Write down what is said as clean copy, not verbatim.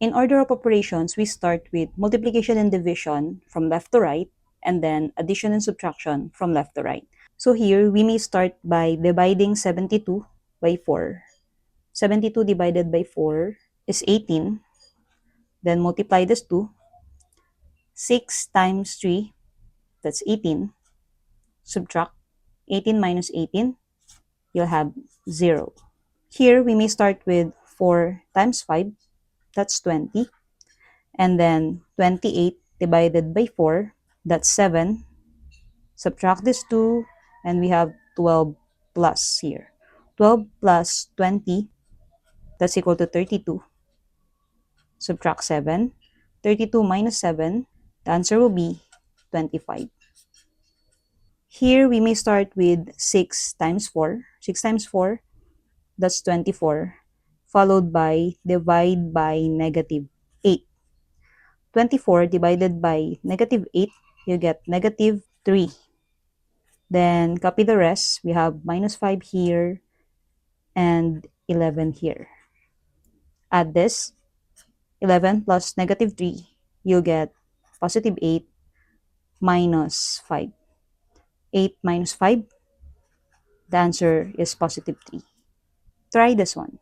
In order of operations, we start with multiplication and division from left to right, and then addition and subtraction from left to right. So here, we may start by dividing 72 by 4. 72 divided by 4 is 18. Then multiply this 2. 6 times 3, that's 18. Subtract 18 minus 18, you'll have 0. Here, we may start with 4 times 5, that's 20. And then 28 divided by 4, that's 7. Subtract this 2, and we have 12 plus here. 12 plus 20, that's equal to 32. Subtract 7. 32 minus 7, the answer will be 25. Here, we may start with 6 times 4. 6 times 4, that's 24, followed by divide by negative 8. 24 divided by negative 8, you get negative 3. Then copy the rest. We have minus 5 here and 11 here. Add this. 11 plus negative 3, you'll get positive 8 minus 5. 8 minus 5, the answer is positive 3. Try this one.